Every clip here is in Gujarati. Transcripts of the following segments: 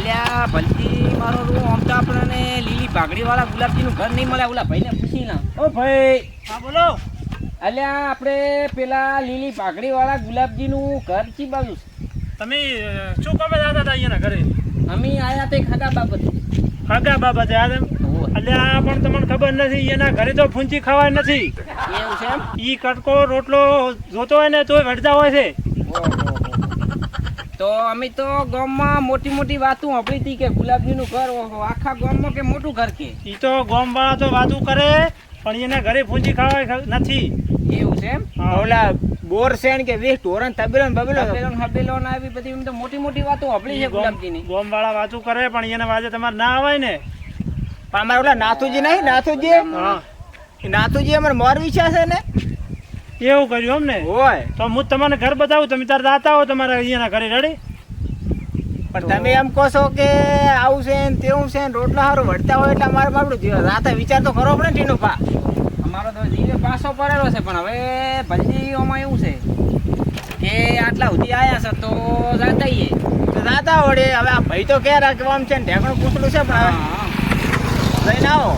અલ્યા ભલતી મારો રૂમ આમ તો આપણને લીલી પાઘડી વાળા ગુલાબજીનું ઘર નહીં મળે. ઓલા ભાઈને પૂછી ના. ઓ ભાઈ. હા બોલો. અલ્યા આપણે પેલા લીલી પાઘડી વાળા ગુલાબજીનું ઘર ચી બાજુ છે? તમે શું કામે જતા હતા અહીંયાના ઘરે? અમે આયા તે ખાગા બાબત. ખાગા બાબતે આ તેમ? અલ્યા પણ તમને ખબર નથી, એના ઘરે તો ફૂંચી ખવાય નથી. એવું છે એમ? ઈ કટકો રોટલો જોતો હોય ને તોય વળતા હોય છે. તો અમે તો ગામમાં મોટી મોટી વાતો સાંભળી હતી કે ગુલાબજીનું ઘર આખા ગામમાં કે મોટું ઘર કે. ઈ તો ગામવાળા તો વાતું કરે પણ એના ઘરે ફૂંચી ખવાય નથી. એવું છે એમ? ઓલા બોરસેણ કે વીસ ટોરન તબેલો હબેલો ને આવી બધી એમ તો મોટી મોટી વાતો સાંભળી છે ગુલાબજીની. ગામવાળા વાતું કરે પણ એના વાજે તમારે ના આવે ને. પણ અમારે ઓલા નાથુજી નહીં, નાથુજી નાથુજી અમારે મોરવી છે ને એવું કર્યું એમ ને? હોય તો હું તમને ઘર બતાવું, તમે તાર જાતા હો તમારા અહીંયાના ઘરે રેડી. પણ તમે એમ કહો છો કે આવું છે ને તેવું છે ને રોટલા સારું વળતા હોય એટલે અમારે બાપડું રાતે વિચાર તો કરવો પડે ને ટીનો પા. અમારો તો જીવે પાછો પડેલો છે પણ હવે ભલજીઓમાં એવું છે કે આટલા સુધી આવ્યા છે તો જાતાઈએ. તો જાતા વળે હવે આ ભાઈ તો કે રાખવાનું છે ને ઢેકણું પૂછલું છે પણ હવે લઈને આવો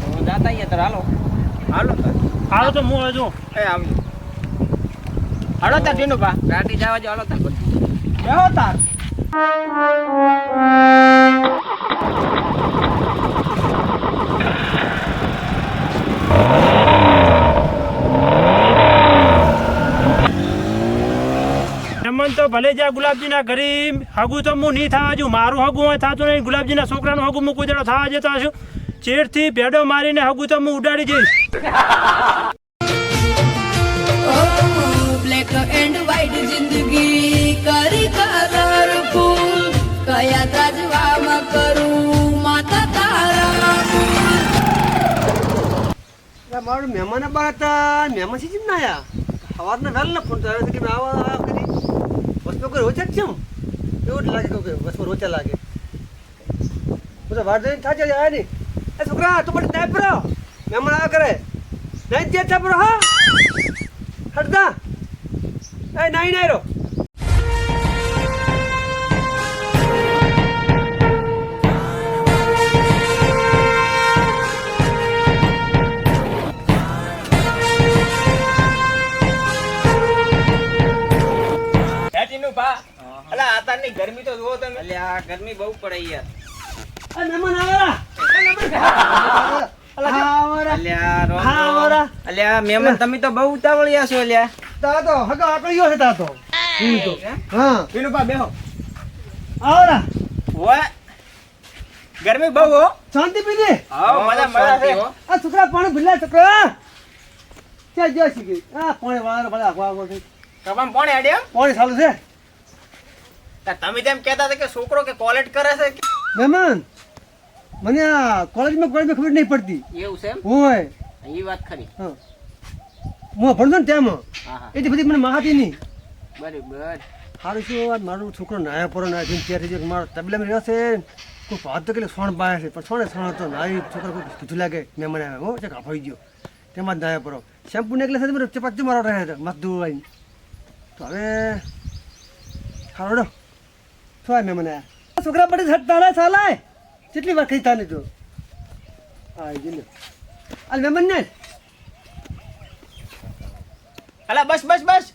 તો જાતાઈએ તાર હાલો. હાલો હાલો તો હું હજુ એ આમ હાલો તાર ટીનો પા ગાડી જવા જો હાલો તાર બધું. બેહો તાર. એમન તો ભલે જ્યાં ગુલાબજીના ઘરે હગું તો હું નહીં થવા જઉં, મારું હગું હોય થતું નહીં, ગુલાબજીના છોકરાનું હગું હું કોઈ દાડો થવા જતો હશું. ચેડથી ભેડો મારીને હગું તો હું ઉડાડી જઈશ. બ્લેક એન્ડ વ્હાઈટ જિંદગી કરી કલરફુલ, કયા તાજવામાં કરું માતા તારા. મારું મહેમાન બાર હતા, મહેમાન છે ના આયા સવારના વહેલા ફોન તો આવ્યો કે આવા કરી વસ્તુ કોઈ રોચક છે એવું જ લાગે કે વસ્તુ રોચક લાગે. બધા વાર જઈને થાજે આવ્યા નહીં. એ છોકરા તું પણ ટાઈપ રહો, મહેમાન આવ્યા કરે નહીં જે ટાઈપ રહો. હા હટતા એ નાઈ નાઈ રહો. અલા આતાની ગરમી તો જુઓ તમે. અલ્યા ગરમી બહુ પડે યાર. એ મહેમાન આવ્યા. અલ્યા રોમ હા રોમ. વરા અલ્યા મહેમાન તમે તો બહુ ઉતાવળિયા છો અલ્યા. તા તો હગા આકળીયો છે તા તો હા ટીનો પા બેહો. આવરા ઓય ગરમી બહુ હો. શાંતિ પીજે. હા મજા મજા છે. આ છોકરા પાણી ભૂલ્યા છોકરા ક્યાં જ્યાં શીખી આ પાણી વાળા બધા આગવા છે કબામ કોણ હેડે એમ? પાણી ચાલુ છે. તમે જેમ કહેતા હતા કે છોકરો કે કોલેજ કરે છે કે મહેમાન મને આ કોલેજમાં ખબર નહીં પડતી એવું છે એમ? હોય એ વાત ખરી. હા હું ભણતો ને ત્યાં હા હા એટલી બધી મને માહિતી નહીં. બરાબર. સારું શું આ મારો છોકરો નાયા પર ના જઈને ત્યાં થઈ જાય મારો તબેલામાં રહેશે કોઈ વાત તો કે સોણ પાયા છે પણ સોણે સોણ હતો નાઈ છોકરો કોઈ કીધું લાગે મહેમાન આવ્યા હો છે કાફાઈ ગયો તેમાં જ નાયા પરો શેમ્પુ નીકળે છે મારો ચપાતી મારો રહે છે મસ્ત ધોવાઈ. તો હવે હારો શું આ મહેમાન આવ્યા છોકરા પડે છટ તારા ચાલાય કેટલી વાર કઈ તાને તો હા ગયો આ મહેમાન ને અલા બસ બસ બસ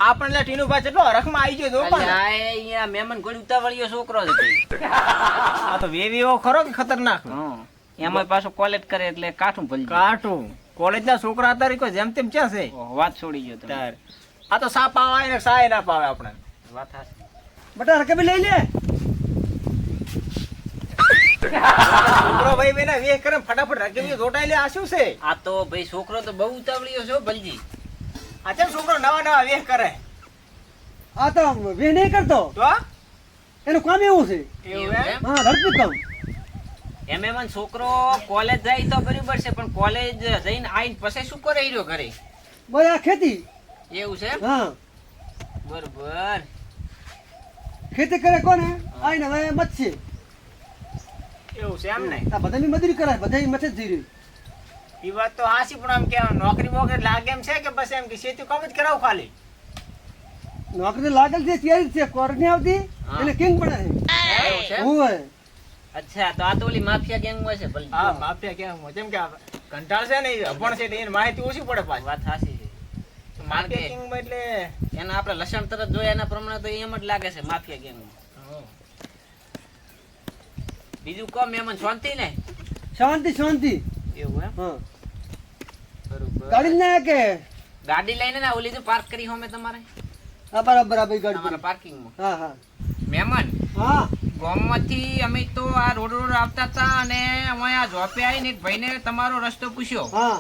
આપણને ટીનો પા કેટલો હરખમાં આવી ગયો જો પણ. અલ્યા એ અહીંયા મહેમાન કોઈ ઉતાવળિયો છોકરો છે ભાઈ. આ તો વેવીઓ ખરો કે ખતરનાક. હા એમાં પાછો કોલેજ કરે એટલે કાઠું ભલી જાય. કાટું કોલેજના છોકરા અત્યારે કોઈ જેમ તેમ ક્યાં છે ઓહો, વાત છોડી ગયો તમે. તાર આ તો સા પાવાય ને સાય ના પાવે આપણે. વાત હાચી. બટા રકબી લઈ લે છોકરો ભાઈ બેના વેહ કરે ફટાફટ રગવી જોટાઈ લે. આ શું છે? આ તો ભાઈ છોકરો તો બહુ ઉતાવળિયો છે હો ભલજી. આ ચમ છોકરો નવા નવા વેહ કરે આ તો વે નહીં કરતો તો એનું કામ એવું છે. એવું એમ? હા ઝડપી કામ. એમ એમાં છોકરો કોલેજ જાય તો બરાબર છે પણ કોલેજ જઈને આઈને પછી શું કરે હીરો ઘરે? બોલ આ ખેતી એવું છે એમ? હા બરોબર. ખેતી કરે કોને આઈને હવે મચ્છી એવું છે એમ ને? આ બધાની મજૂરી કરે બધા મચ્છી જ જઈ રહ્યું. એ વાત તો હાસી પણ આમ કે નોકરી બોકરી લાગે એમ છે કે બસ એમ કે ખેતી કામ જ કરાવું ખાલી? નોકરી તો લાગેલ છે ત્યારે જ છે કોર નહીં આવતી હા. એને કિંગ બને છે. એવું છે છે એમ? હું હે અચ્છા તો આ તો ઓલી માફિયા ગેંગમાં છે ભલજી. હા માફિયા કેમ હોય? જેમ કે આ કંટાળ છે ને એ અભણ છે એટલે એને માહિતી ઓછી પડે પાછી. વાત સાચી છે માર્કેટિંગ કિંગમાં એટલે એના આપણે લસણ તરત જોયા એના પ્રમાણે તો એમ જ લાગે છે માફિયા ગેંગમાં. બીજું કહો મહેમાન શાંતિ ને? શાંતિ શાંતિ એવું એમ? હા બરોબર. ગાડી ના કે ગાડી લઈને ના ઓલી જો પાર્ક કરી હોમે તમારે હા બરાબર આ ભાઈ ગાડી તમારા પાર્કિંગમાં. હા હા મહેમાન હા ગામમાંથી અમે તો આ રોડ આવતા હતા અને અહીંયા ઝોપે આવીને એક ભાઈને તમારો રસ્તો પૂછ્યો હા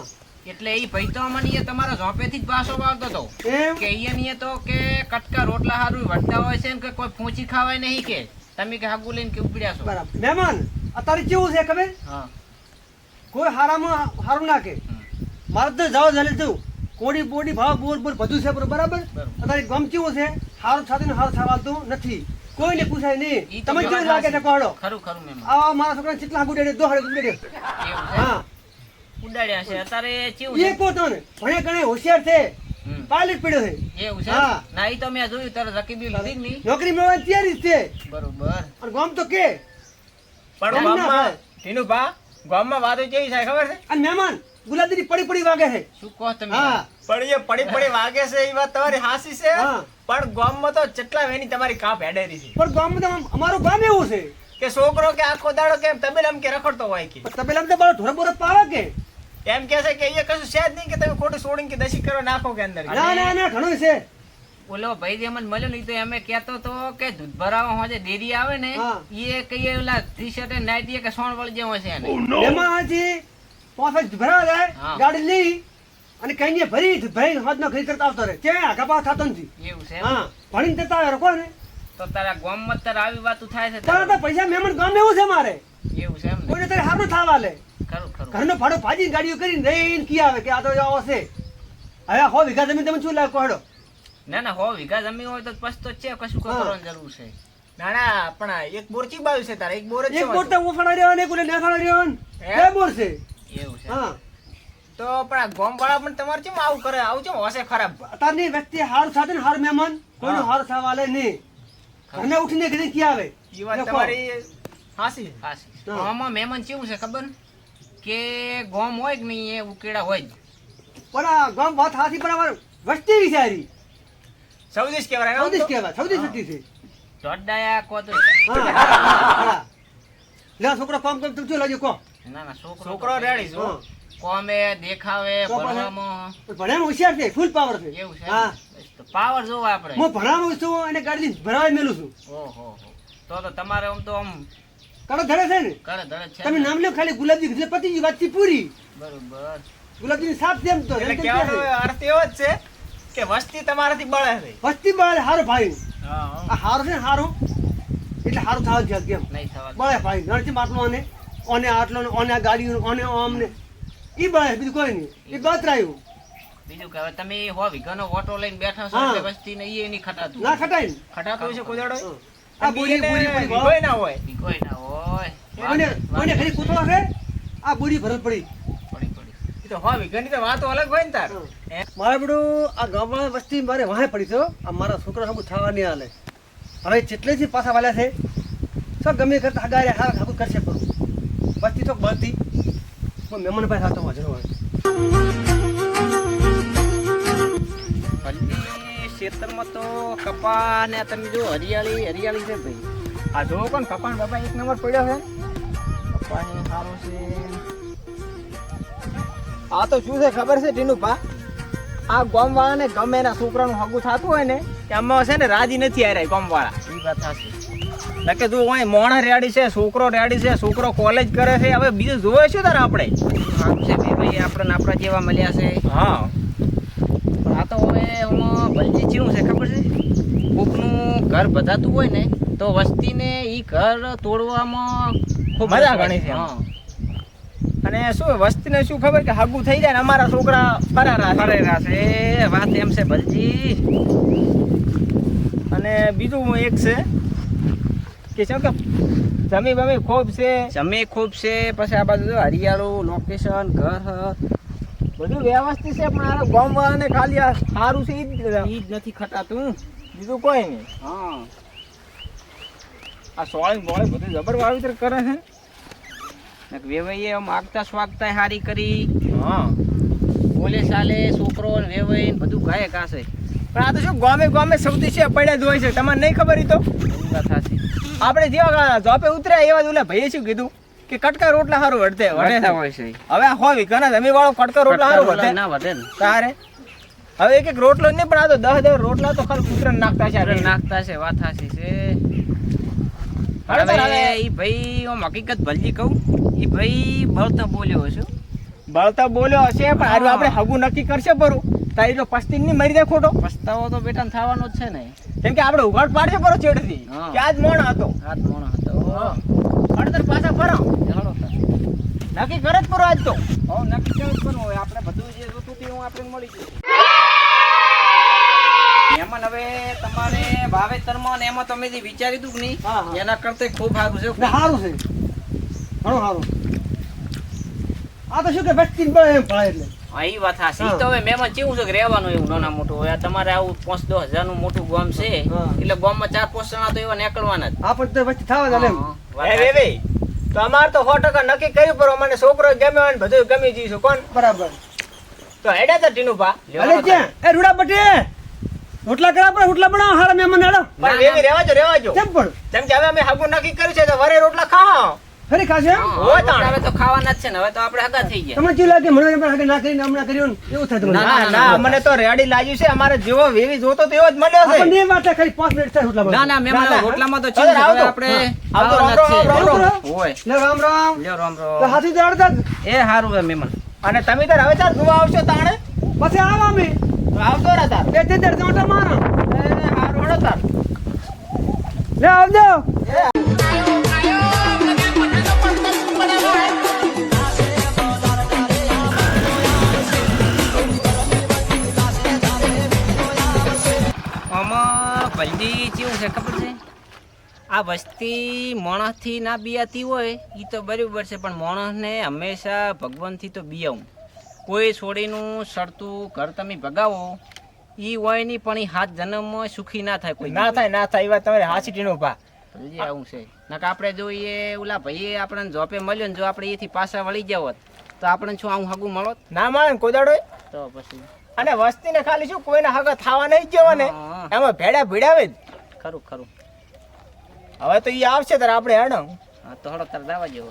એટલે એ ભાઈ તો અમને એ તમારા ઝોપેથી જ પાછો આવતો હતો એમ કે અહીંયા તો કે કટકા રોટલા હારું વળતા હોય છે ને કે કોઈ પૂંચી ખાવાય નહીં કે તમે કે હાગુ લઈને કે ઉપડ્યા છો. બરાબર મહેમાન અત્યારે કેવું છે ખબર હા કોઈ હારામાં હારું ના કે મારે તો જાવ ચાલે તું કોડી બોડી ભાવ બોલ બોલ બધું છે બરાબર બરાબર. અત્યારે ગમ કેવું છે હારું સાથે ને હારું થવાતું નથી કોઈને પૂછાય ઈ નહીં તો તમે કેવું લાગે છે કોડો ખરું ખરું મહેમાન આ મારા છોકરા કેટલા ગુડે દો હાડે ગુડે એવું છે હા ઉડાડ્યા છે અત્યારે કેવું એ છે કો તો ને ભણે ગણે હોશિયાર છે હમ. પાયલટ પડ્યો છે એવું છે હા. ના ઈ તો મેં જોયું તારે રકીબી લીધી જ નહીં. નોકરી મેળવવાની તૈયારી જ છે બરોબર અને ગામ તો કે પણ એમ ના ગામમાં થાય. ટીનુભા ગામમાં વાતો કેવી થાય ખબર છે? અને મહેમાન ગુલાબજી પડી પડી વાગે છે શું કહો તમે? હા પણ એ પડી વાગે છે એ વાત તમારી હાસી છે હા. પણ ગામમાં તો કેટલા વેની તમારી કાપ હેડેરી છે પણ ગામમાં તો અમારું ગામ એવું છે કે છોકરો કે આખો દાડો કેમ તબેલામ કે રખડતો હોય કે પણ તબેલામાં તો બાળો ઢોર બોર પાવે કે એમ કે છે કે એ કશું છે જ નહીં કે તમે ખોટું છોડીને કે દસી કરો નાખો કે અંદર ના ના ના ઘણું છે ઓલો ભાઈ જે મને મળ્યો ને ઈ તો અમે કહેતો તો કે દૂધ ભરાવા હોજે ડેરી આવે ને હા. એ કહીએ ઓલા ટી-શર્ટ અને નાઈટી કે સોણ વળી જેવો છે એને. એમાં હજી પાંચ ભરાવા જાય હા. ગાડી લઈ અને કઈ ને ભરી હાથનો ખરી કરતા આવતો રહે ત્યાં આગા પાછ થતો નથી એવું છે એમ? હા ભણીને જતા આવે કોને તો તારા ગામમાં તારે આવી વાતું થાય છે તારા તો પૈસા મહેમાન ગામ એવું છે મારે એવું છે એમ ને? કોઈને તારે સારું થવા લે ખરું ખરું ઘરનો ભાડો ભાજી ગાડીઓ કરીને દઈને કી આવે કે આ તો આવો છે હવે 100 વીઘા જમીન તમે શું લાગો હેડો ના ના 100 વીઘા જમીન હોય તો પછી તો છે કશું હા. કરવાની જરૂર છે. ના ના પણ આ એક બોર ચી બાજુ છે તારે એક બોર જ એક છે બોર તો ઉફાડા રહ્યો ને કોને નેફાડા રહ્યો ને હે? બે બોર છે એવું છે હા તો પણ આ ગામ વાળા પણ તમારે કેમ આવું કરે આવું કેમ હશે ખરાબ અત્યારની વ્યક્તિ હારું સાથે ને હારું મહેમાન કોઈનું હા. હારું થવા લે નહીં ઘરને ઉઠીને ઘરે કી આવે એ વાત દેખો. તમારી હાસી છે. હાસી. હા. આમાં મહેમાન કેવું છે ખબર કે ગોમ હોય કે નહીં એ ઉકેડા હોય જ. પણ આ ગામ વાત હાથી પણ અમારે વસ્તી વિચારી સૌદેશ કહેવાય આમ સૌદેશ તો. કહેવાય સૌદેશ વસ્તી છે જોડાયા કો તો હા લે છોકરો કામ કર તું શું લાગ્યો કો ના ના છોકરો રેડી છો હા. કોમે દેખાવે તો પછી? ભણવામાં ભણ્યામાં હોશિયાર છે ફૂલ પાવર છે એવું છે હા બસ તો પાવર જોવો આપણે. હું ભણાવું છું અને ગાડી ભરાવા મેલું છું ઓહો તો તમારે આમ તો આમ કાળો ધડે છે ને કરે ધડે છે તમે ને? નામ લ્યો ખાલી ગુલાબજી એટલે પતી ગઈ વાતથી પૂરી બરોબર ગુલાબજી સાફ તેમ તો એટલે એમ કેમ કહેવાનો કહે છે? અર્થ એવો જ છે કે વસ્તી તમારાથી બળે છે વસ્તી બળે હારો ભાઈ હા આ હારો છે ને હારો એટલે હારું થવા છે કેમ નહીં થવા દે. બળે ભાઈ ગણતી માટલો અને આટલો ને અને આ ગાડીઓ અને આમ ને ઈ બળે બીજું કોઈ નહીં એ બતરાયું બીજું કે હવે તમે 100 વીઘાનો ઓટો લઈને બેઠા છો હા. એટલે વસ્તી ને ઈ નહીં ખટાતું ના ખટાય ને ખટાતો હોય છે કોઈ દાડો હા. આ બોરી બોરી બોરી કોઈ ના હોય ઈ કોઈ ના હોય કોઈને કોઈને ઘરે કૂતરો છે આ બોરી ભરત પડી પડી પડી એ તો હા વિઘાની તો વાતો અલગ હોય ને તાર મારે બધું આ ગામમાં વસ્તી મારે વાહે પડી છે હો. આ મારા છોકરા હમું થવા નહીં હાલે હવે જેટલેથી પાછા વાલ્યા છે સબ ગમે કરતા હગારે હાર હાકું કરશે પણ વસ્તી તો બધી મહેમાન પાસે થતો વાંચો હોય હલ્દી ખેતરમાં તો કપા ને તમે જો હરિયાળી હરિયાળી છે ભાઈ. આ જો કોણ કપાન બાપા એક નંબર પડ્યો છે કપા ને સારું છે. આ તો શું છે ખબર છે ટીનુભા આ ગામ વાળાને ગમે એના છોકરાનું હગું થતું હોય ને કે આમાં છે ને રાજી નથી આ ગામ વાળા ઈ વાત સાચી. કે તું અહીં મોણા રેડી છે છોકરો રેડી છે છોકરો કોલેજ કરે છે હવે બીજું જોવે શું તારે આપણે સારું છે ભાઈ આપણને આપણા જેવા મળ્યા છે. હા પણ આ તો હવે આમાં ભલજી કેવું છે ખબર છે કોકનું ઘર બધાતું હોય ને તો વસ્તીને ઈ ઘર તોડવામાં ખૂબ મજા ઘણી છે. હા અને શું વસ્તીને શું ખબર કે હગું થઈ જાય ને અમારા છોકરા ફરારા છે. કરેલા છે વાત એમ છે ભલજી. અને બીજું એક છે કે શું કે જમી બમી ખૂબ છે જમી ખૂબ છે પછી આ બાજુ જો હરિયાળું લોકેશન ઘર બધું વ્યવસ્થિત છે પણ આ ગામ વાળાને ખાલી આ સારું છે ઈ જ નથી ખટાતું. બીજું કોઈ નહીં હા આ સોળી બોળી બધું જબર વાવેતર કરે છે. વેવાઈએ આમ આગતા સ્વાગતા હારી કરી, હા બોલે ચાલે છોકરો ને વેવાઈ ને બધું ગાય કાશે. પણ આ તો શું ગામે ગામે સૌથી છે પડ્યા જ હોય છે, તમને નહીં ખબર ઈ તો. એવી વાત સાચી. આપણે જેવા જોપે ઉતર્યા એવા જ ઓલા ભાઈએ શું કીધું કે કટકા રોટલા હારું વળતે વળતા હોય છે. હવે આ હોય ઘણા જમી વાળો કટકા રોટલા હારું વળતે ના વધે ને. તારે હવે એક એક રોટલો જ નહીં પણ આ તો 10 રોટલા તો ખાલી કૂતરાને નાખતા છે આ નાખતા છે, વાત સાચી છે. હવે તો હવે ઈ ભાઈ આમ હકીકત ભલજી કહું, ઈ ભાઈ બળતા બોલ્યો હશે. બળતા બોલ્યો હશે પણ હારું આપણે હગું નક્કી કરશે પરું તારી તો પસ્તી નહીં મરી જાય ખોટો. પસ્તાવો તો બેટા થવાનો જ છે ને. કેમ કે આપણે ઉઘાડ પાડશે પરો છેડથી હા. કે આજ મોણ હતો હાથ મોણો હતો. અડધર પાછા ફરો ચાલો તાર. નક્કી કરે જ પરો આજ તો. હો નક્કી કેવું કરવું હોય, આપણે બધું જે જોતું હતું એવું આપણે મળી ગયું. એમાં હવે તમારે વાવેતરમાં ને એમાં તમે જે વિચાર્યું હતું કે નહીં, હા, હા. એના કરતા ખૂબ સારું છે. એટલે સારું છે ઘણું સારું. આ તો શું કે વ્યક્તિ એમ ભળાય એટલે હા, ઈ વાત હાચી. હા. ઈ તો હવે મહેમાન કેવું છે કે રહેવાનું એવું નાના મોટું હોય. આ તમારે આવું 5-10 હજારનું મોટું ગામ છે, હા. એટલે ગામમાં 4-5 જણા તો એવા નીકળવાના જ. આ પણ તો વ્યક્તિ થવા જ એમ. હા, વાત એ હાચી. વેવે તો અમાર તો 100% નક્કી કર્યું પરો મને છોકરો ગમે હોય ને બધું ગમી જઈશું કોણ બરાબર. તો હેડા તો ટીનુભા લ્યો અલે વાત ક્યાં એ રૂડા બટે રોટલા કરા પણ રોટલા બનાવો હારા મહેમાન હેડો પણ વેવી રહેવાજો કેમ પણ કેમ કે હવે અમે હગું નક્કી કર્યું છે તો વરે રોટલા ખાઓ ફરી ખાશે એમ? હા, હોય તાણ. હવે તો ખાવાના જ છે ને. હવે તો આપણે હગા થઈ ગયા. તમને શું લાગે મને પણ આગળ ના કરીને હમણાં કર્યું ને એવું થાય તમને ના, ના ના મને તો રેડી લાગ્યું છે અમારે જેવો વેવી જોતો તો એવો જ મળ્યો છે આપણને એ વાત છે, ખાલી 5 મિનિટ થાય રોટલા ના બનાવવા. ના મહેમાન, ના, ના. રોટલામાં તો હવે ચીજ હવે આવજો. આપણે આવજો, ખાવાના જ છે. રામ રામ. હોય. લે રામ રામ લ્યો રામ તો રામ. હાથી દોડતા જ. એ હારું હે મહેમાન. અને તમે તાર હવે ચાલ જોવા આવશો તાણે પછી આવો અમે તો આવતો રે તાર બે તે દર મોટા મારો હારું હડો તાર લે આવજો આમાં ભલજી કેવું છે ખબર છે? આ વસ્તી માણસથી ના બિયાતી હોય એ તો બરાબર છે, પણ માણસને હંમેશા ભગવાનથી તો બિયાવું. કોઈ છોડીનું સડતું ઘર તમે ભગાવો એ હોય નહીં, પણ એ 7 જન્મમાં સુખી ના થાય કોઈ. ના થાય એ વાત તમારી હાચી ટીનુભા ભલજી આવું છે. નકર આપણે જોઈએ ઓલા ભાઈએ આપણને જોપે મળ્યો ને જો આપણે એથી પાછા વળી જાવ હોત તો આપણે શું આવું હગું મળોત? ના મળે ને કોઈ દાડો તો પછી અને વસ્તીને ખાલી શું કોઈના હગા થાવા નહીં જવા ને હા. એમાં ભેડા ભીડાવે જ ખરું ખરું. હવે તો ઈ આવશે તારે આપણે હેડો હા તો હળો તાર દાવા જેવો.